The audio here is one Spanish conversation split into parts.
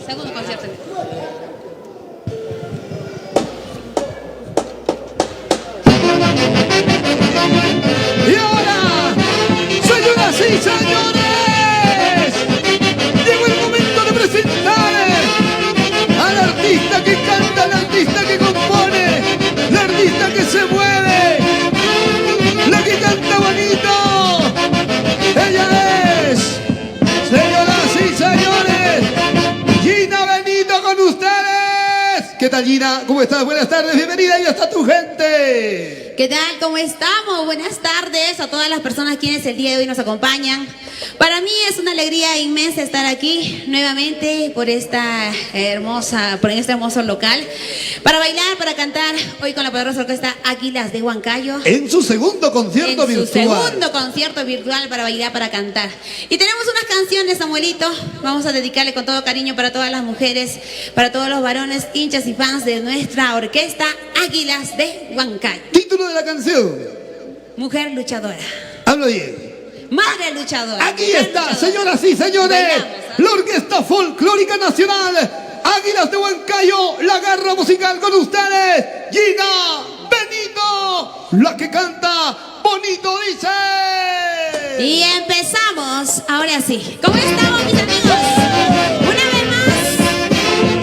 Segundo concierto. Y ahora, señoras y señores, llegó el momento de presentar al artista que canta, al artista que compone, la artista que se mueve, la que canta bonito. Ella es, señoras y señores, Gina Benito con ustedes. ¿Qué tal, Gina? ¿Cómo estás? Buenas tardes, bienvenida, ya está tu gente. ¿Qué tal? ¿Cómo estamos? Buenas tardes a todas las personas quienes el día de hoy nos acompañan. Para mí es una alegría inmensa estar aquí nuevamente por este hermoso local para bailar, para cantar hoy con la poderosa orquesta Águilas de Huancayo. En su segundo concierto virtual. En su segundo concierto virtual para bailar, para cantar. Y tenemos unas canciones, Samuelito. Vamos a dedicarle con todo cariño para todas las mujeres, para todos los varones, hinchas y fans de nuestra orquesta Águilas de Huancayo. Título de la canción. Mujer luchadora. Hablo bien. Madre luchadora. Aquí Mujer está, luchadora. señoras y señores, Bailamos, la Orquesta Folclórica Nacional Águilas de Huancayo, la garra musical con ustedes, Gina Benito, la que canta bonito dice. Y empezamos, ahora sí. ¿Cómo estamos, mis amigos? Una vez más,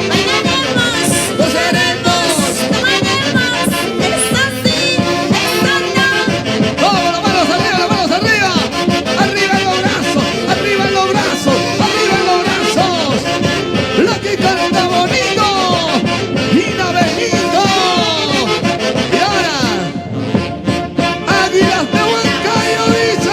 bailaremos, Gozaremos. tomaremos, eso sí, eso no. Vamos, las manos arriba, las manos arriba. Arriba en los brazos, arriba en los brazos, arriba en los brazos. La que canta bonito, Gina Benito. Y ahora, Águilas de Huancayo dice.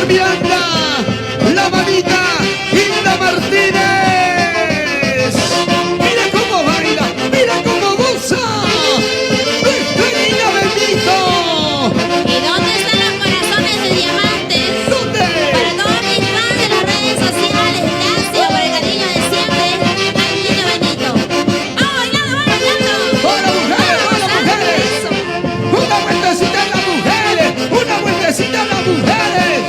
Oscar Miranda, la mamita Hilda Martínez. Mira cómo baila, mira cómo goza. Despedida Benito. ¿Y dónde están los corazones de diamantes? ¿Dónde? Para todos mis fans de las redes sociales, gracias por el cariño de siempre. Ay, niño Benito. ¡Vamos bailando, vamos bailando! ¡Hola, mujeres! ¡Hola, mujeres! Una vueltecita a las mujeres, una vueltecita a las mujeres.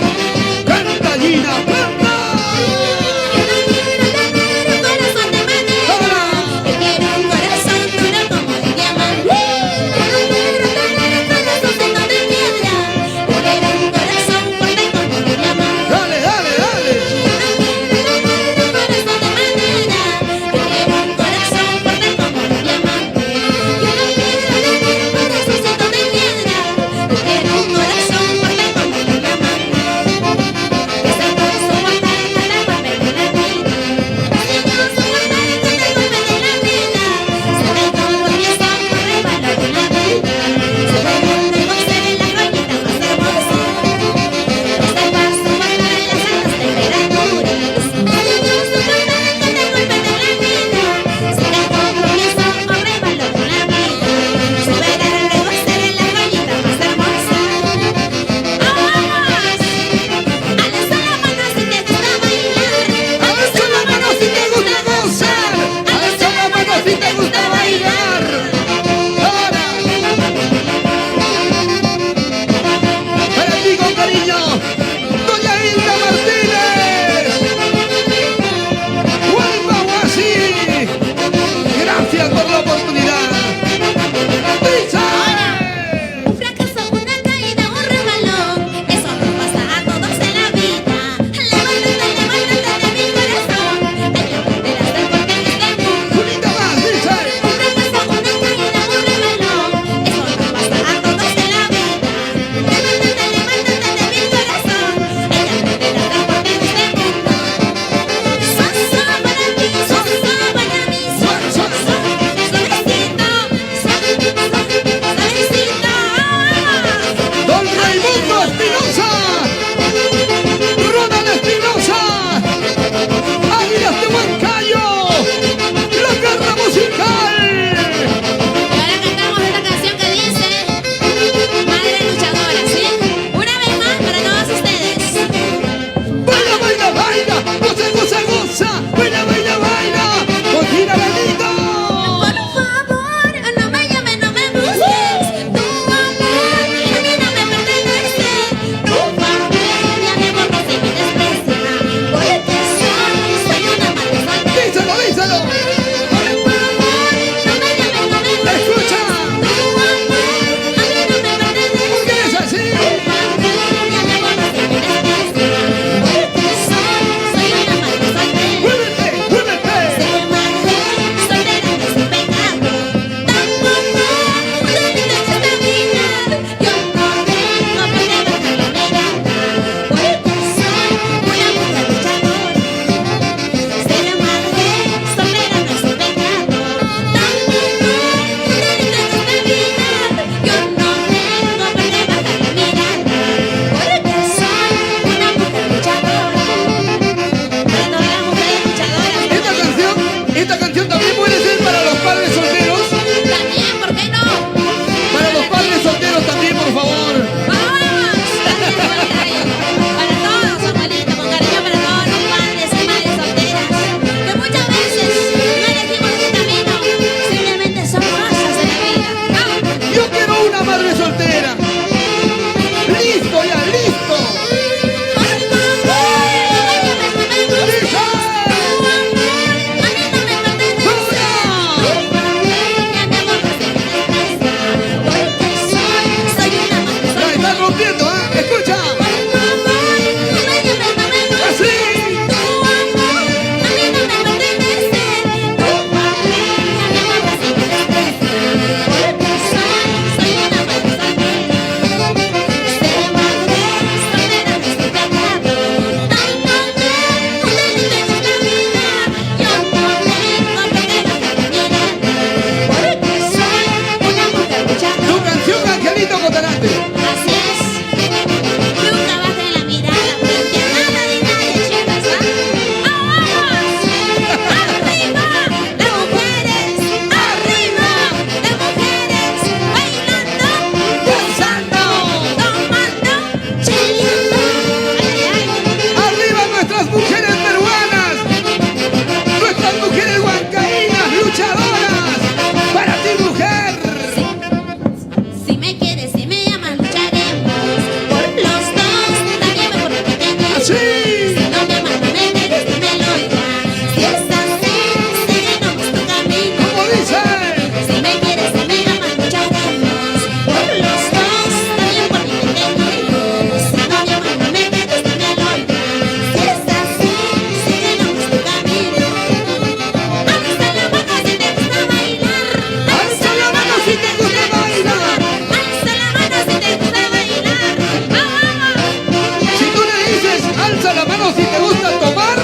Alza la mano si te gusta tomar.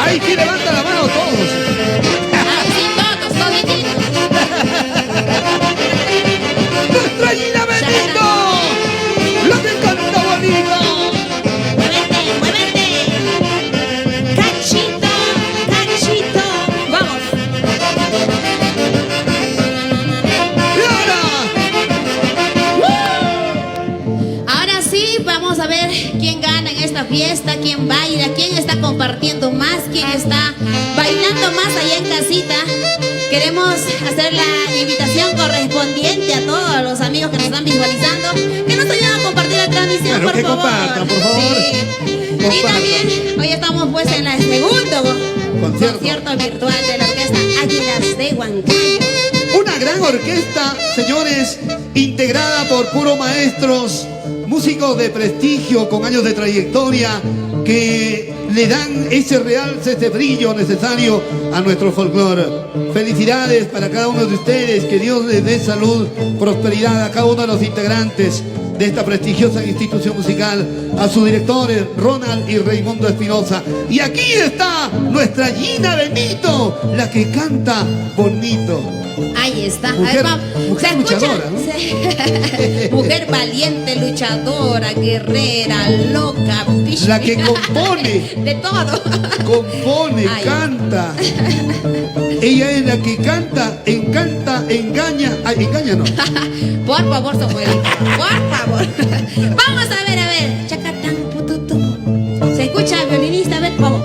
Ahí sí levanta la mano todos. Ay, sí, todos, todititos. ¡Nuestra Gina Benito! ¡La que canta bonito! Muévete, muévete. Cachito, cachito. Vamos. ¡Y ahora! Ahora sí, vamos a ver quién gana en esta fiesta, quién baila, quién está compartiendo más, quién está bailando más allá en casita. Queremos hacer la invitación correspondiente a todos los amigos que nos están visualizando, que nos ayuden a compartir la transmisión, Claro, por que favor. compartan, por favor. Sí. Y Compartan. también, hoy estamos pues en el segundo Concierto. concierto virtual de la orquesta Águilas de Huancayo. Una gran orquesta, señores, integrada por puros maestros, músicos de prestigio con años de trayectoria que le dan ese realce, ese brillo necesario a nuestro folclore. Felicidades para cada uno de ustedes, que Dios les dé salud, prosperidad a cada uno de los integrantes de esta prestigiosa institución musical, a sus directores Ronald y Raimundo Espinosa. Y aquí está nuestra Gina Benito, la que canta bonito. Ahí está. Mujer- A ver, mujer ¿se escucha? luchadora, ¿no? Sí. Mujer valiente, luchadora, guerrera, loca, pichi. La que compone. De todo. Compone, Ay. canta. Ella es la que canta, encanta, engaña. Ay, engaña no. Por favor, Samuelito. Por favor. Vamos a ver, Chacatán, pututum. ¿Se escucha, violinista? A ver, vamos.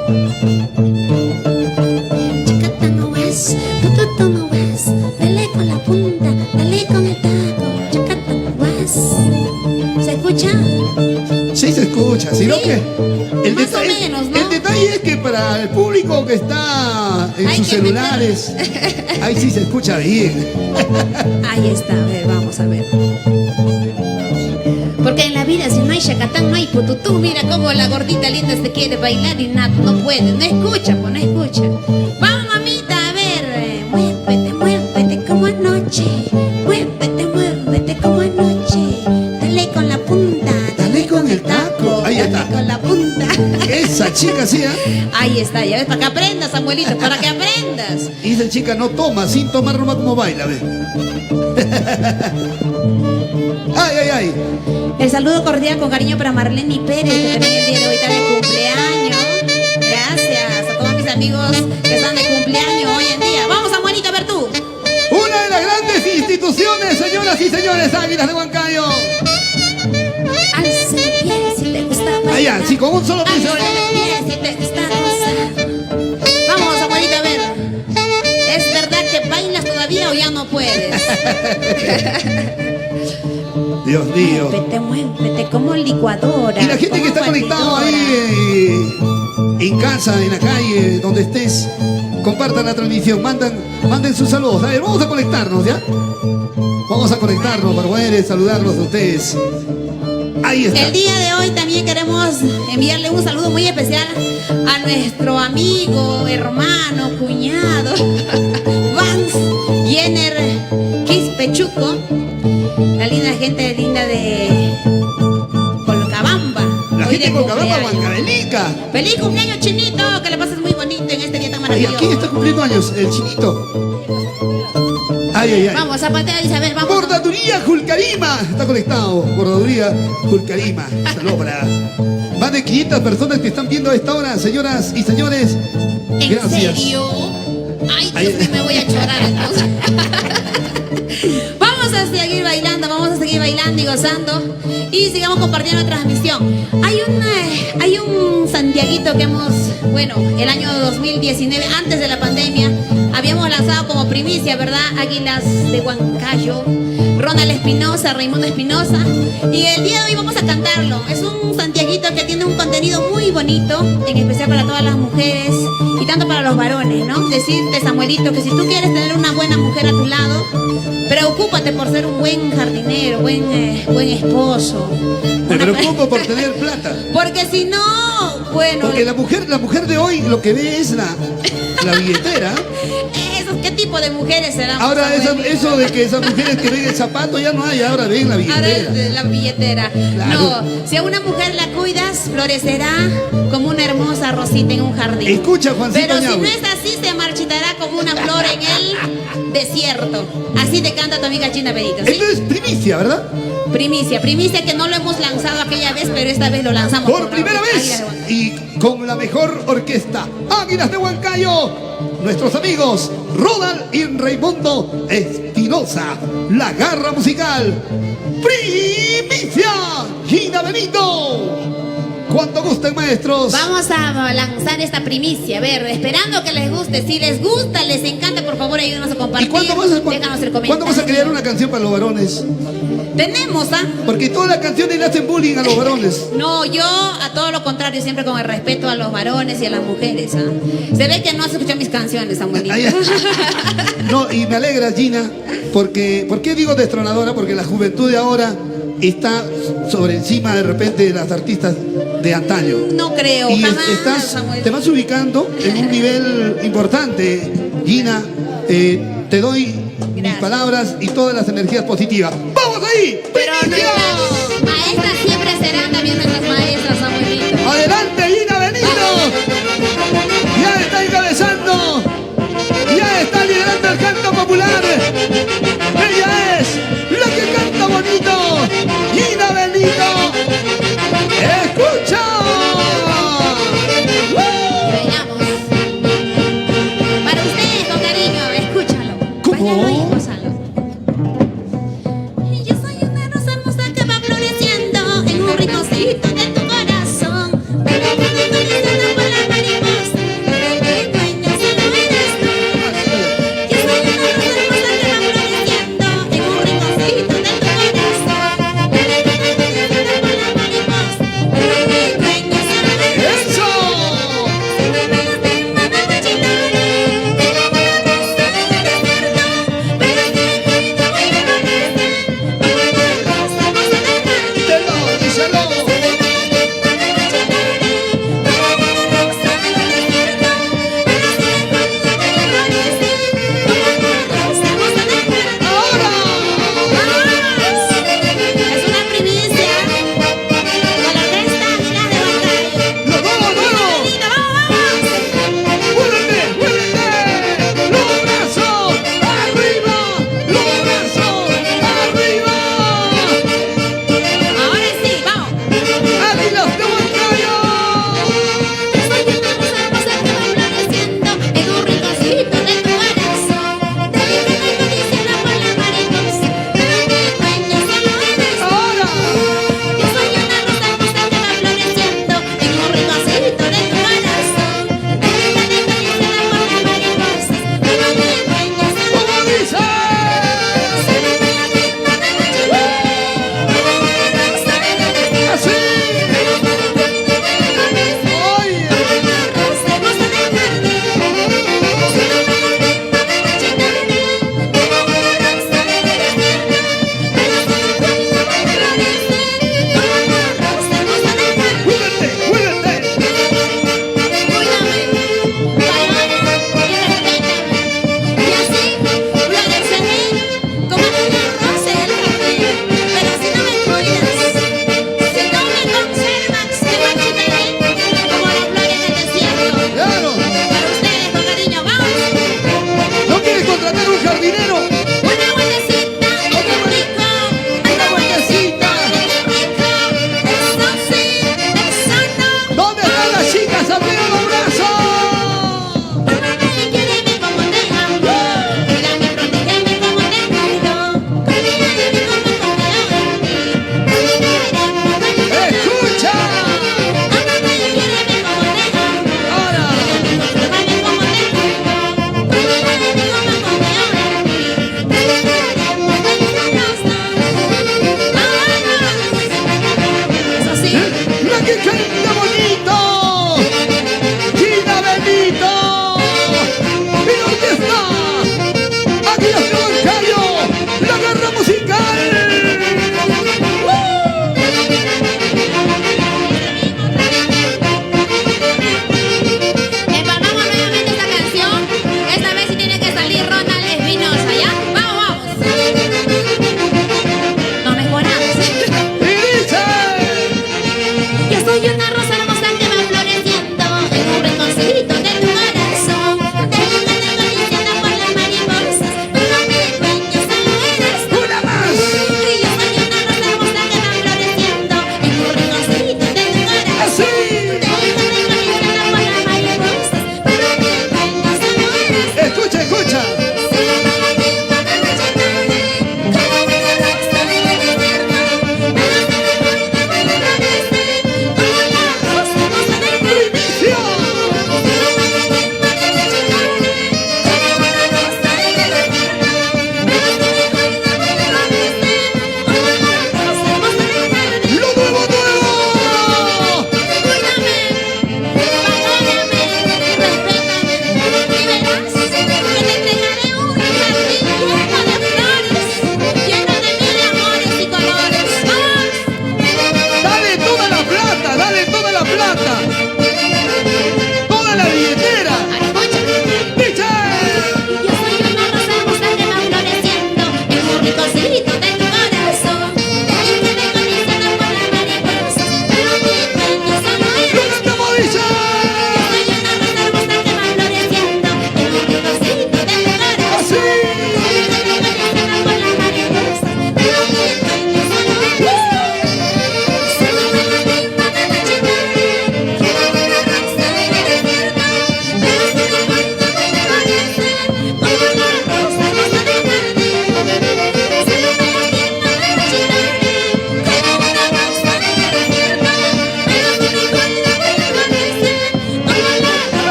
Chacatán, no es, pututum, no es. Dale con la punta, dale con el taco. Chacatán, no es. ¿Se escucha? Sí se escucha, sino Sí. que el Más o menos, ¿no? el detalle es que para el público que está en Hay sus que celulares, ahí sí se escucha bien. Ahí está, a ver, vamos a ver. Porque en la vida si no hay chacatán no hay pututú. Mira cómo la gordita linda se quiere bailar y nada, no puede, no escucha, pues no escucha. Vamos, mamita, a ver. Muévete, muévete como anoche. Muévete como anoche. Dale con la punta, Dale con el taco. Ahí dale está. con la punta. Esa chica sí, ¿eh? Ahí está, ya ves, para que aprendas, abuelito, para que aprendas. Y esa chica no toma, sin tomar nomás como baila, ve. Ay, ay, ay. El saludo cordial con cariño para Marlene Pérez, que también el día de hoy está de cumpleaños. Gracias a todos mis amigos que están de cumpleaños hoy en día. Vamos, Samuelito, a ver tú. Una de las grandes instituciones, señoras y señores, Águilas de Huancayo. Alza el pie si te gusta bailar. Allá, sí, con un solo piso. Alza el pie si te gusta gozar. Vamos, Samuelito, a ver. ¿Es verdad que bailas todavía o ya no puedes? Dios mío. Muévete como licuadora. Y la gente que está como conectado batidora. ahí en casa, en la calle, donde estés, compartan la transmisión, manden sus saludos. A ver, vamos a conectarnos, ¿ya? Vamos a conectarnos para poder saludarlos a ustedes. Ahí está. El día de hoy también queremos enviarle un saludo muy especial a nuestro amigo, hermano, cuñado, Vance Jenner Quispechuco, la linda gente linda de Colcabamba. La hoy gente de con Cabamba, cumpleaños. Huancavelica. ¡Feliz cumpleaños, Chinito! Que le pases muy bonito en este día tan Ay, maravilloso. ¿quién está cumpliendo años? El chinito. Ay, ay, ay. Vamos, zapatea, Isabel, vamos. Bordaduría Julcarima. Está conectado. Bordaduría Julcarima. Saludos para más de 500 personas que están viendo a esta hora, señoras y señores. ¿En Gracias. serio? Ay, Ay. Dios mío, me voy a chorar entonces. Vamos a seguir bailando, vamos a seguir bailando y gozando. Y sigamos compartiendo la transmisión. Hay un Santiaguito que hemos, bueno, el año 2019, antes de la pandemia, habíamos lanzado como primicia, ¿verdad? Águilas de Huancayo, Ronald Espinosa, Raimundo Espinosa. Y el día de hoy vamos a cantarlo. Es un Santiaguito que tiene un contenido muy bonito, en especial para todas las mujeres y tanto para los varones, ¿no? Decirte, Samuelito, que si tú quieres tener una buena mujer a tu lado, preocúpate por ser un buen jardinero, buen esposo. Me Una- preocupo por tener plata. Porque si no, bueno, Porque la mujer de hoy lo que ve es la billetera. esos que tipo de mujeres serán. Ahora Samuelito. eso de que esas mujeres que ven el zapato ya no hay, ahora ven la Ahora es billetera. de la billetera. Claro. No, si a una mujer la cuidas, florecerá como una hermosa rosita en un jardín. Escucha, Juancito Pero si no Ñaue. es así, se marchitará como una flor en el desierto. Así te canta tu amiga Gina Benito, ¿sí? Esto es primicia, ¿verdad? Primicia que no lo hemos lanzado aquella vez, pero esta vez lo lanzamos. Por primera Águilas vez de Huancayo. y con la mejor orquesta, Águilas de Huancayo, nuestros amigos Rodal y Raimundo Espinosa, la garra musical, primicia, Gina Benito. Cuando gusten, maestros. Vamos a lanzar esta primicia, a ver, esperando que les guste. Si les gusta, les encanta, por favor, ayúdenos a compartir. ¿Y cuándo vas Déjanos el comentario. a crear una canción para los varones? Tenemos, ¿ah? Porque todas las canciones le hacen bullying a los varones. No, yo a todo lo contrario, siempre con el respeto a los varones y a las mujeres. ¿Ah? Se ve que no has escuchado mis canciones, Samuelito. Ay, no, y me alegra, Gina, porque, ¿por qué digo destronadora? Porque la juventud de ahora está sobre encima de repente de las artistas de antaño. No creo, Y jamás, Samuel. te vas ubicando en un nivel importante, Gina. Te doy mis Gracias. palabras y todas las energías positivas. ¡Vamos ahí! Pero ¡Primicia! nuestras maestras siempre serán también nuestras maestras, Samuelito. ¡Adelante, Gina Benito! Ya está encabezando, ya está liderando el canto popular. Ella es la que canta bonito, Gina Benito. ¡Escucha! Bailamos. Para ustedes, con cariño, escúchalo. ¿Cómo? Báilalo y gózalo. Yo soy una rosa hermosa que va floreciendo en un rinconcito de tu corazón. Pero cuando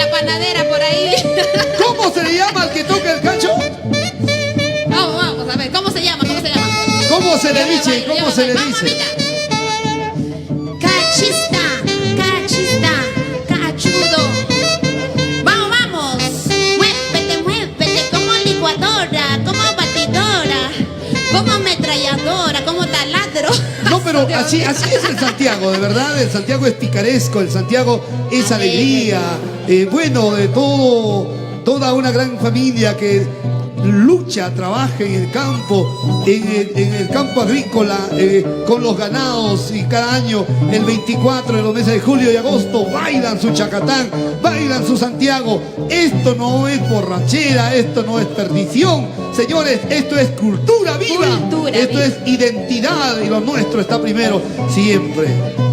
la panadera por ahí. ¿Cómo se le llama al que toca el cacho? Vamos, a ver, ¿cómo se llama? ¿Cómo se llama? ¿Cómo se le Yo me dice? bailo, ¿Cómo yo se me le bailo. dice? Vamos, mamita. Cachista, cachudo. Vamos. Muévete, como licuadora, como batidora, como ametralladora, como taladro. No, pero así es el Santiago, de verdad. El Santiago es picaresco, el Santiago es alegría. Bueno, de todo, toda una gran familia que lucha, trabaja en el campo, en el campo agrícola, con los ganados, y cada año, el 24 de los meses de julio y agosto, bailan su chacatán, bailan su Santiago. Esto no es borrachera, esto no es perdición, señores, esto es cultura viva, esto es identidad, y lo nuestro está primero, siempre.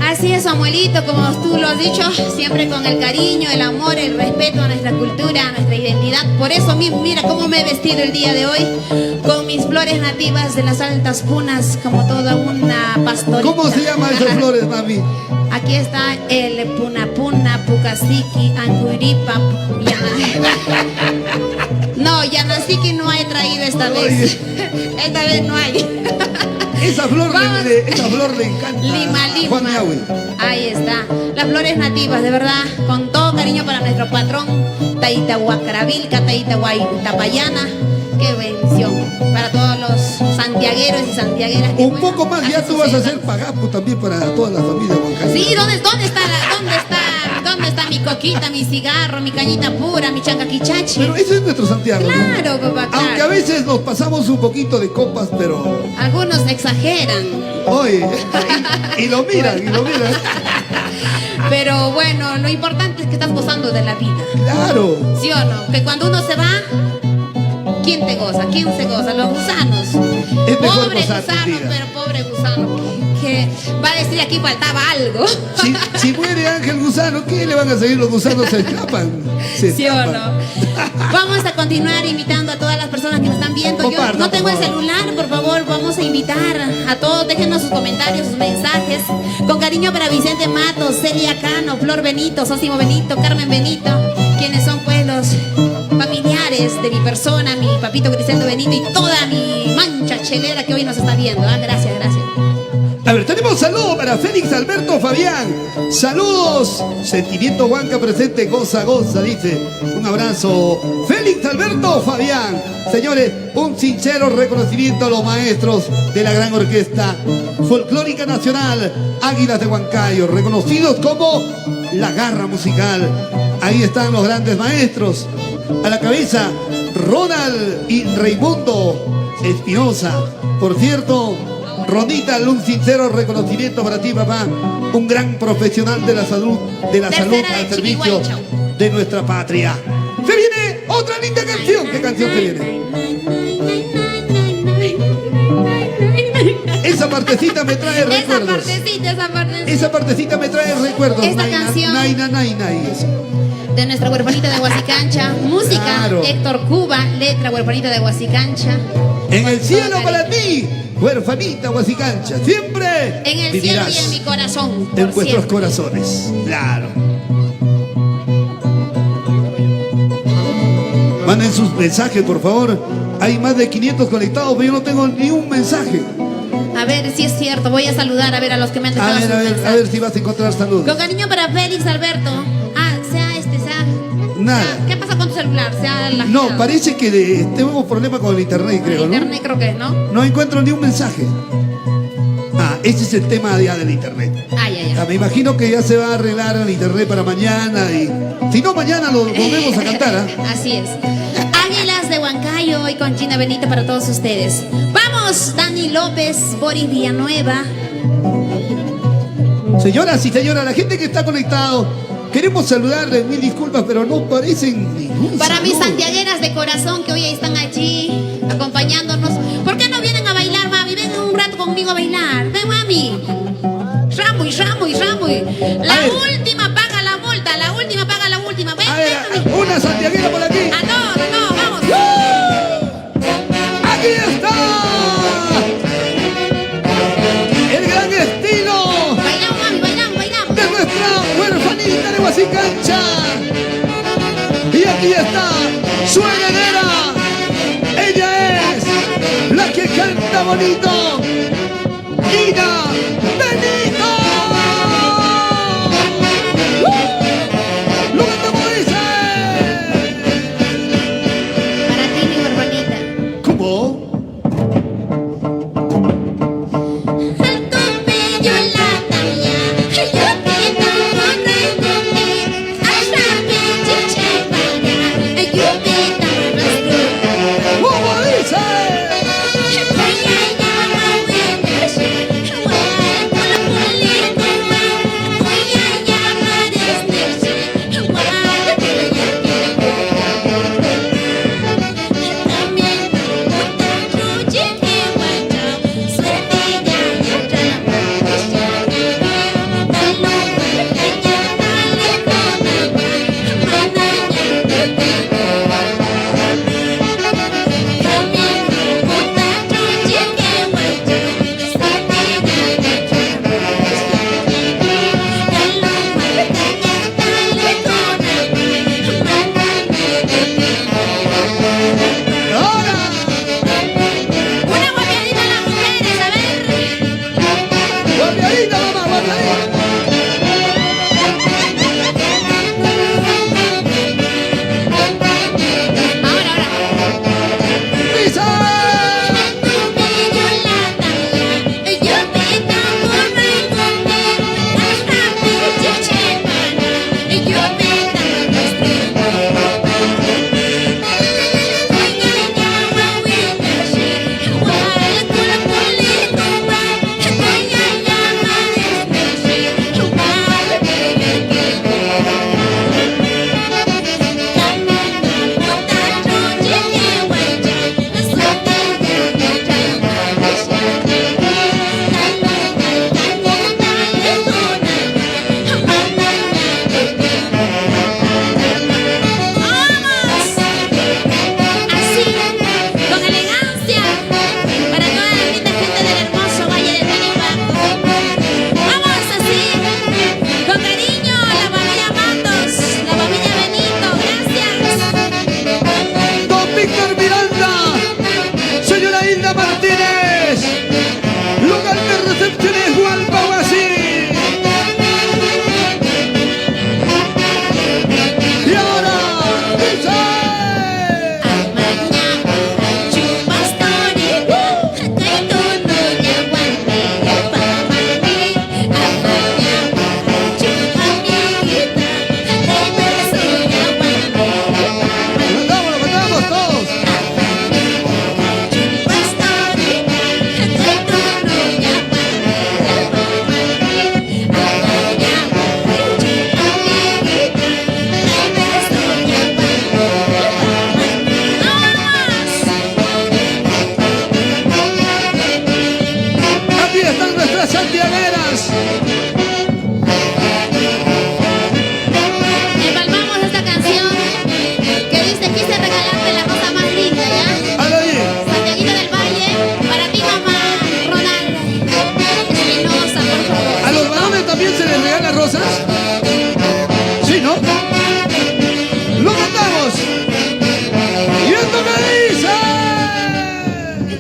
Así es, Samuelito, como tú lo has dicho, siempre con el cariño, el amor, el respeto a nuestra cultura, a nuestra identidad. Por eso, mira cómo me he vestido el día de hoy, con mis flores nativas de las altas punas, como toda una pastorita. ¿Cómo se llaman esas flores, mami? Aquí está el puna, pucasiqui, anguripa, No, yanasiqui no he traído esta vez. Esta vez no hay. Esa flor le encanta. Lima. Juan Miahui. Ahí está. Las flores nativas, de verdad, con todo cariño para nuestro patrón, Taitahuacravilca, Taitahuaytapayana. Qué bendición para todos los santiagueros y santiagueras. Un poco más, ya tú vas a hacer pagapo también para toda la familia huancaína. Sí, ¿dónde está mi coquita, mi cigarro, mi cañita pura, mi chancaquichachi? Pero ese es nuestro Santiago, ¿no? Claro, papá, claro. Aunque a veces nos pasamos un poquito de copas, pero... Algunos exageran. Oye, y lo miran. Pero bueno, lo importante es que estás gozando de la vida. Claro. ¿Sí o no? Que cuando uno se va, ¿quién te goza? ¿Quién se goza? Los gusanos. Es mejor Pobre gozar tu gusano, vida. pero pobre gusano. Que va a decir aquí faltaba algo. Si muere Ángel Gusano, ¿qué le van a seguir? Los gusanos se escapan. ¿Sí o no? Vamos a continuar invitando a todas las personas que nos están viendo. Yo Compartan, no tengo por el favor. celular, por favor, vamos a invitar a todos. Déjenos sus comentarios, sus mensajes. Con cariño para Vicente Matos, Celia Cano, Flor Benito, Sósimo Benito, Carmen Benito, quienes son pues los familiares de mi persona, mi papito Griseldo Benito y toda mi mancha chelera que hoy nos está viendo. Gracias. A ver, tenemos saludos para Félix Alberto Fabián. Saludos. Sentimiento Huanca presente, goza, dice. Un abrazo. Félix Alberto Fabián. Señores, un sincero reconocimiento a los maestros de la gran orquesta folclórica nacional Águilas de Huancayo, reconocidos como la garra musical. Ahí están los grandes maestros. A la cabeza, Ronald y Raimundo Espinosa. Por cierto, Ronita, un sincero reconocimiento para ti, papá. Un gran profesional de la salud, Tercera de al servicio Chiquihuaycho. de nuestra patria. Se viene otra linda canción. ¿Qué canción se viene? Esa partecita me trae recuerdos. Esa partecita me trae recuerdos. Esta canción Eso. de nuestra huerfanita de Huasicancha, música Claro. Héctor Cuba, letra huerfanita de Huasicancha. En el Con cielo todo para cariño. ti, huerfanita Huasicancha, siempre En el vivirás cielo y en mi corazón. por en vuestros siempre. corazones. Claro. Manden sus mensajes, por favor. Hay más de 500 conectados, pero yo no tengo ni un mensaje. A ver si es cierto, voy a saludar a ver a los que me han dejado sus A mensajes. ver si vas a encontrar saludos. Con cariño para Félix Alberto. Sea. Nada. ¿Qué pasa con tu celular? No, parece que tenemos problemas con el internet, creo, ¿no? Internet creo que es, ¿no? No encuentro ni un mensaje. Ese es el tema ya del internet. Me imagino que ya se va a arreglar el internet para mañana y si no, mañana lo volvemos a cantar, ¿ah? Así es. Águilas de Huancayo hoy con Gina Benito para todos ustedes. Vamos, Dani López, Boris Villanueva. Señoras y señores, la gente que está conectado, queremos saludarles, mil disculpas, pero no parecen ningún Para saludo. mis santiagueras de corazón que hoy están allí acompañándonos. ¿Por qué no vienen a bailar, mami? Ven un rato conmigo a bailar. Ven, mami. Ramuy. La última paga la multa, Ven, A ver, mami. una santiaguera por aquí. No, vamos. ¡Aquí está! El gran estilo Bailamos, mami, bailamos. de nuestra huerfanita de Huasicancha. Ina Bonito. Ina Benito. Lo que te dice. Para ti, mi hermanita. ¿Cómo? ¿Cómo dice?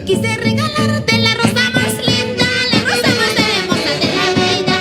Quise regalarte la rosa más linda, la rosa más hermosa de la vida.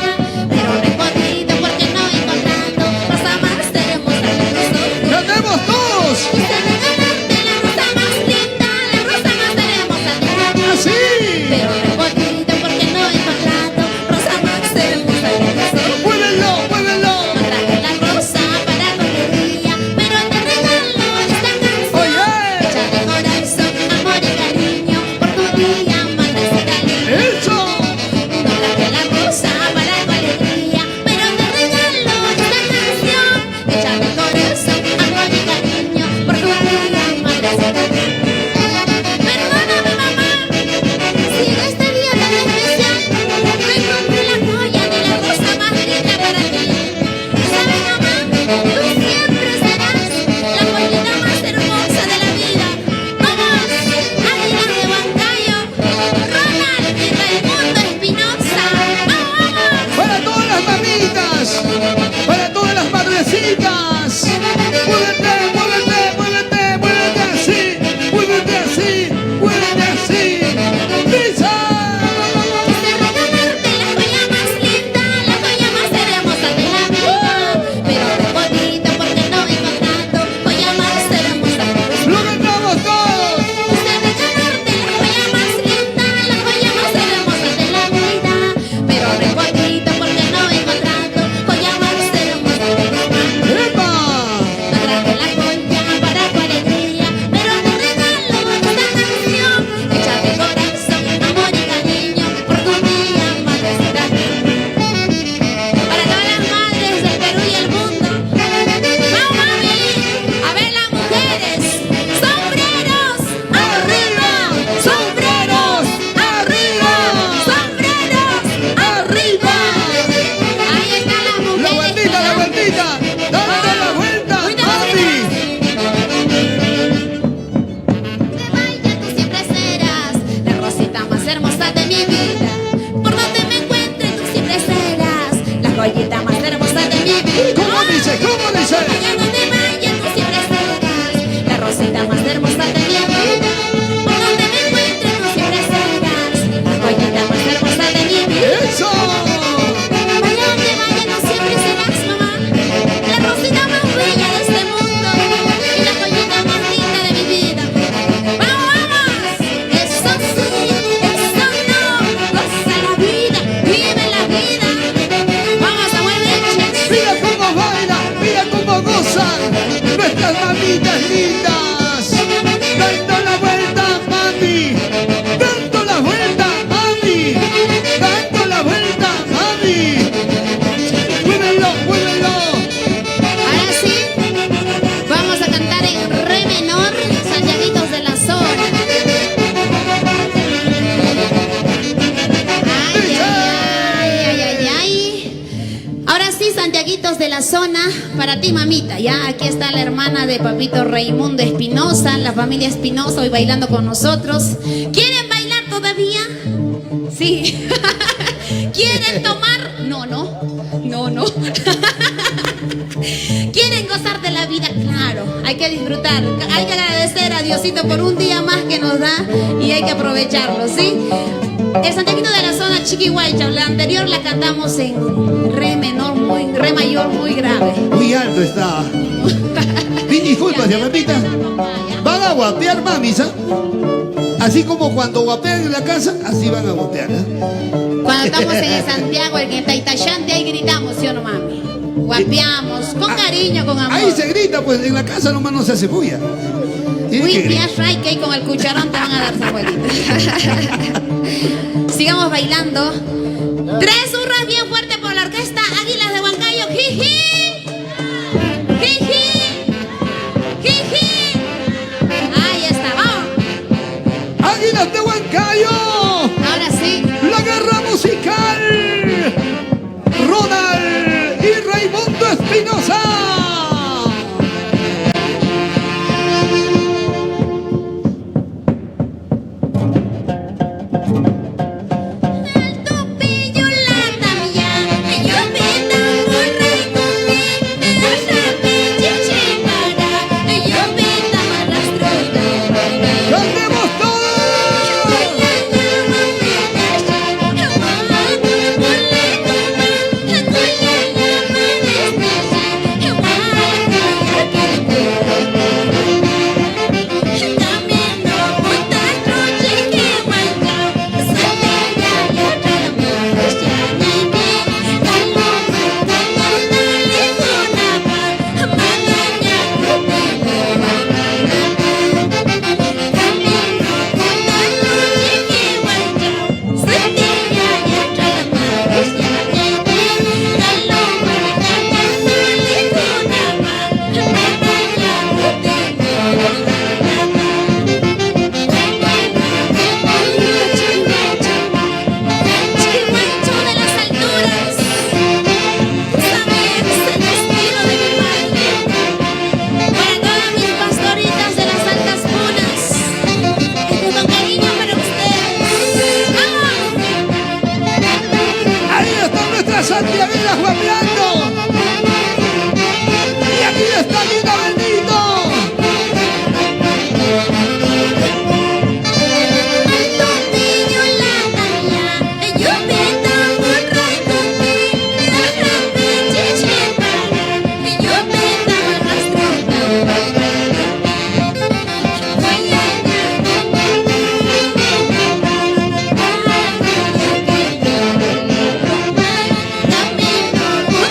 joyita más hermosa de mi vida. ¿Cómo dice? ¿Cómo dice? Allá donde vaya tú siempre estarás, la rosita más hermosa de mi vida. Por donde me encuentre tú siempre estarás, la joyita más hermosa de mi vida. ¡Eso! Allá donde vaya tú siempre serás, mamá, la rosita más bella de este mundo y la joyita más linda de mi vida. ¡Vamos, vamos! Eso sí, eso no, goza la vida, vive la vida. Vamos a Bueneches. Mira cómo baila, mira cómo gozan nuestras mamitas lindas. Dando la vuelta, mami. Dando la vuelta, mami. Dando la vuelta, mami. Muévelo, muévelo. Ahora sí, vamos a cantar en re menor, Santiaguitos de la Zona. Ay, ay, ay, ay, ay. Ahora sí, Santiaguitos de la Zona, para ti, mamita. Ya aquí está la hermana de Papito Raimundo Espinosa, la familia Espinosa hoy bailando con nosotros. ¿Quieren bailar todavía? Sí. ¿Quieren tomar? No, no. No, no. ¿Quieren gozar de la vida? Claro, hay que disfrutar. Hay que agradecer a Diosito por un día más que nos da y hay que aprovecharlo, ¿sí? El Santiaguito de la Zona, Chiquihuaycha, la anterior la cantamos en re menor, re mayor, muy grave. Muy alto está. Mil disculpas, ya, mamita. Van a guapear, mamis, ¿ah? Así como cuando guapean en la casa, así van a guapear, ¿eh? Cuando estamos en el Santiago, en Taitachante, ahí gritamos, ¿sí o no, mami? Guapeamos, con cariño, con amor. Ahí se grita, pues en la casa nomás no se hace bulla. Tiene Uy, que gritar. pias ray, que ahí con el cucharón te van a dar su abuelita. Sigamos bailando. Tres hurras bien fuerte por la orquesta Águilas de Huancayo. ¡Jiji! ¡Jiji! ¡Jiji! Ahí está, vamos. ¡Águilas de Huancayo! Ahora sí. La guerra musical. Ronald y Raimundo Espinosa. El tupillo, la tamia, yo pinta un rey tupi, la rapilla chimara, yo pinta malastroida. ¡Cantemos todos! Chiquihuaycho de las alturas, tú sabes el destino de mi madre. Para todas mis pastoritas de las altas cunas, esto con cariño para ustedes. ¡Vamos! Ahí están nuestras santiaguinas guapeando. Y aquí está Lina Benito. El tupillo, la tamia, yo pinta un rey tupi, la rapilla chimara, yo pinta malastroida. Camino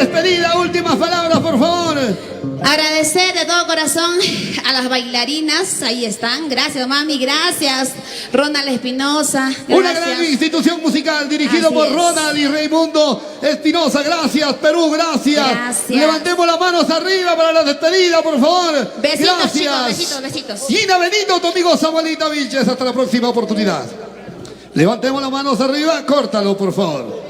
despedida, últimas palabras, por favor. Agradecer de todo corazón a las bailarinas, ahí están. Gracias, mami, gracias. Ronald Espinosa, Una gracias. gran institución musical dirigido Así por es. Ronald y Raimundo Espinosa. Gracias, Perú, gracias. Gracias. Levantemos las manos arriba para la despedida, por favor. Besitos, gracias. chicos, besitos, besitos. Gina Benito, tu amigo Samuelita Vilches. Hasta la próxima oportunidad. Levantemos las manos arriba, córtalo, por favor.